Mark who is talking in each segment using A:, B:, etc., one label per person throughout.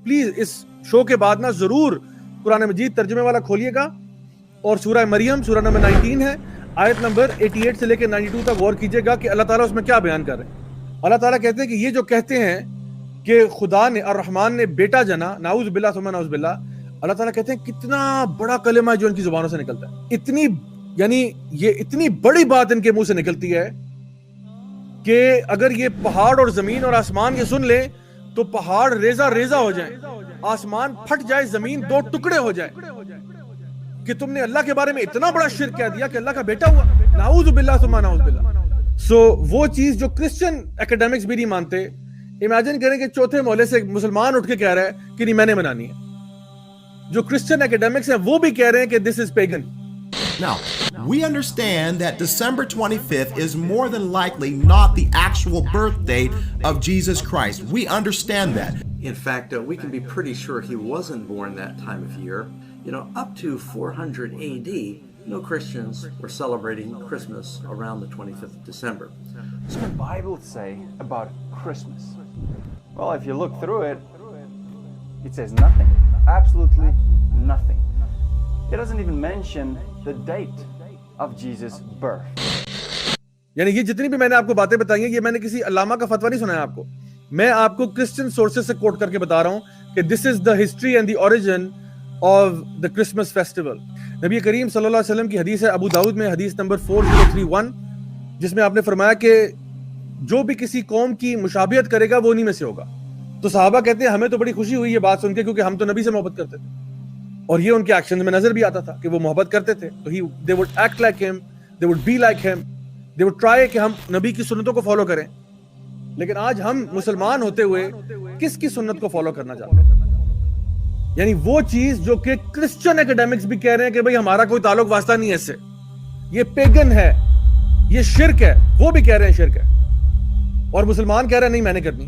A: Please اس شو کے بعد نا ضرور قرآن مجید ترجمے والا کھولیے گا اور سورہ مریم سورہ نمبر 19 ہے آیت نمبر 88 سے لے کے 92 تک غور کیجیے گا کہ اللہ تعالیٰ اس میں کیا بیان کر رہے ہیں. اللہ تعالیٰ کہتے ہیں کہ یہ جو کہتے ہیں کہ خدا نے الرحمن نے بیٹا جنا، نعوذ باللہ ثم نعوذ باللہ، اللہ تعالیٰ کہتے ہیں کتنا بڑا کلمہ ہے جو ان کی زبانوں سے نکلتا ہے. یہ اتنی بڑی بات ان کے منہ سے نکلتی ہے کہ اگر یہ پہاڑ اور زمین اور آسمان یہ سن لیں تو پہاڑ ریزہ ریزہ ہو جائیں، آسمان پھٹ جائے، زمین دو ٹکڑے ہو جائے کہ تم نے اللہ کے بارے میں اتنا بڑا شرک کہہ دیا کہ اللہ کا بیٹا ہوا. نعوذ باللہ ثم نعوذ باللہ. سو وہ چیز جو کرسچن اکیڈیمکس بھی نہیں مانتے، امیجن کریں کہ چوتھے محلے سے ایک مسلمان اٹھ کے کہہ رہا ہے کہ نہیں میں نے منانی ہے. جو کرسچن اکیڈیمکس ہیں وہ بھی کہہ رہے ہیں کہ this is pagan.
B: Now, we understand that December 25th is more than likely not the actual birth date of Jesus Christ. We understand that.
C: In fact, we can be pretty sure he wasn't born that time of year. Up to 400 AD, no Christians were celebrating Christmas around the 25th of December.
D: What's the Bible say about Christmas? Well, if you look through it, it says nothing. Absolutely nothing. It doesn't even mention the date of Jesus' birth.
A: یعنی یہ جتنی بھی میں نے آپ کو باتیں بتائی ہیں یہ میں نے کسی علامہ کا فتویٰ نہیں سنایا آپ کو، میں آپ کو کرسچن سورسز سے کوٹ کر کے بتا رہا ہوں کہ this is the history and the origin of the Christmas festival. نبی کریم صلی اللہ علیہ وسلم کی حدیث ہے ابو داؤد میں حدیث نمبر 4031 جس میں آپ نے فرمایا کہ جو بھی کسی قوم کی مشابہت کرے گا وہ انہی میں سے ہوگا. تو صحابہ کہتے ہیں ہمیں تو بڑی خوشی ہوئی یہ بات سن کے کیونکہ ہم تو نبی سے محبت کرتے تھے اور یہ ان کے ایکشن میں نظر بھی آتا تھا کہ وہ محبت کرتے تھے. تو they would act like him, they would be like him, they would try کہ ہم نبی کی سنتوں کو فالو کریں. لیکن آج ہم مسلمان ہوتے ہوئے کس کی سنت کو فالو کرنا چاہتے ہیں؟ یعنی وہ چیز جو کہ کرسچن اکیڈیمکس بھی کہہ رہے ہیں کہ بھئی ہمارا کوئی تعلق واسطہ نہیں ہے اس سے، یہ پیگن ہے، یہ شرک ہے، وہ بھی کہہ رہے ہیں شرک ہے اور مسلمان کہہ رہے ہیں نہیں میں نے کرنی.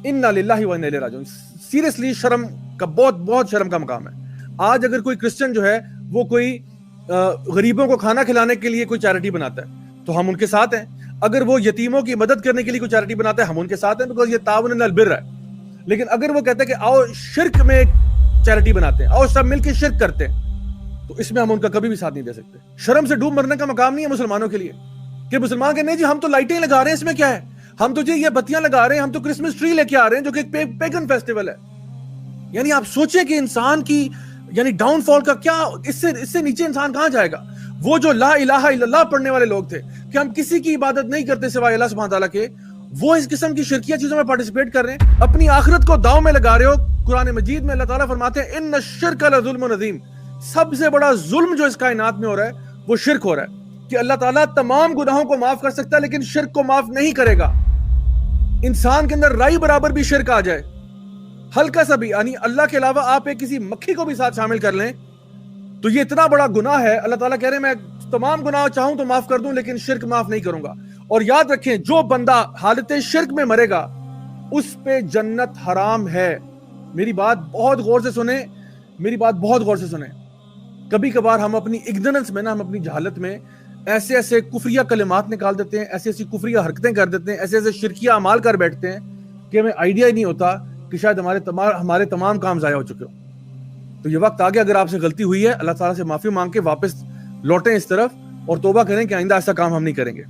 A: انا للہ و انا الیہ راجعون. سیریسلی شرم کا بہت شرم کا مقام ہے. آج اگر کوئی کرسچن جو ہے وہ کوئی غریبوں کو کھانا کھلانے کے لیے کوئی چیریٹی بناتا ہے تو ہم ان کے ساتھ ہیں. اگر وہ یتیموں کی مدد کرنے کے لیے کوئی چیریٹی بناتا ہے ہم ان کے ساتھ ہیں بیکاز یہ تعاون علی البر ہے. لیکن اگر وہ کہتا ہے کہ آؤ شرک میں ایک چیریٹی بناتے ہیں، آؤ سب مل کے شرک کرتے ہیں، تو اس میں ہم ان کا کبھی بھی ساتھ نہیں دے سکتے. شرم سے ڈوب مرنے کا مقام نہیں ہے مسلمانوں کے لیے کہ مسلمان کہ نہیں جی ہم تو لائٹیں لگا رہے ہیں، اس میں کیا ہے، ہم تو جی یہ بتیاں لگا رہے ہیں، ہم تو کرسمس ٹری لے کے آ رہے ہیں جو کہ ایک پیگن فیسٹیول ہے. یعنی آپ سوچیں کہ انسان کی یعنی ڈاؤن فال کا کیا، اس سے نیچے انسان کہاں جائے گا. وہ جو لا الہ الا اللہ پڑھنے والے لوگ تھے کہ ہم کسی کی عبادت نہیں کرتے سوائے اللہ سبحانہ تعالیٰ کے، وہ اس قسم کی شرکیہ چیزوں میں پارٹیسپیٹ کر رہے ہیں، اپنی آخرت کو داؤ میں لگا رہے ہو. قرآن مجید میں اللہ تعالیٰ فرماتے ہیں ان الشرک لظلم عظیم، سب سے بڑا ظلم جو اس کائنات میں ہو رہا ہے وہ شرک ہو رہا ہے کہ اللہ تعالیٰ تمام گناہوں کو معاف کر سکتا ہے لیکن شرک کو معاف نہیں کرے گا. انسان کے اندر رائی برابر بھی شرک آ جائے، ہلکا سا بھی، یعنی اللہ کے علاوہ آپ ایک کسی مکھی کو بھی ساتھ شامل کر لیں تو یہ اتنا بڑا گناہ ہے. اللہ تعالیٰ کہہ رہے ہیں میں تمام گناہ چاہوں تو معاف کر دوں لیکن شرک معاف نہیں کروں گا. اور یاد رکھیں جو بندہ حالت شرک میں مرے گا اس پہ جنت حرام ہے. میری بات بہت غور سے سنیں، میری بات بہت غور سے سنیں. کبھی کبھار ہم اپنی اگنورنس میں نا، ہم اپنی جہالت میں ایسے ایسے کفریہ کلمات نکال دیتے ہیں، ایسی ایسی کفریہ حرکتیں کر دیتے ہیں، ایسے ایسے شرکیہ اعمال کر بیٹھتے ہیں کہ ہمیں آئیڈیا ہی نہیں ہوتا کہ شاید ہمارے تمام کام ضائع ہو چکے ہو. تو یہ وقت آگے اگر آپ سے غلطی ہوئی ہے اللہ تعالیٰ سے معافی مانگ کے واپس لوٹیں اس طرف اور توبہ کریں کہ آئندہ ایسا کام ہم نہیں کریں گے.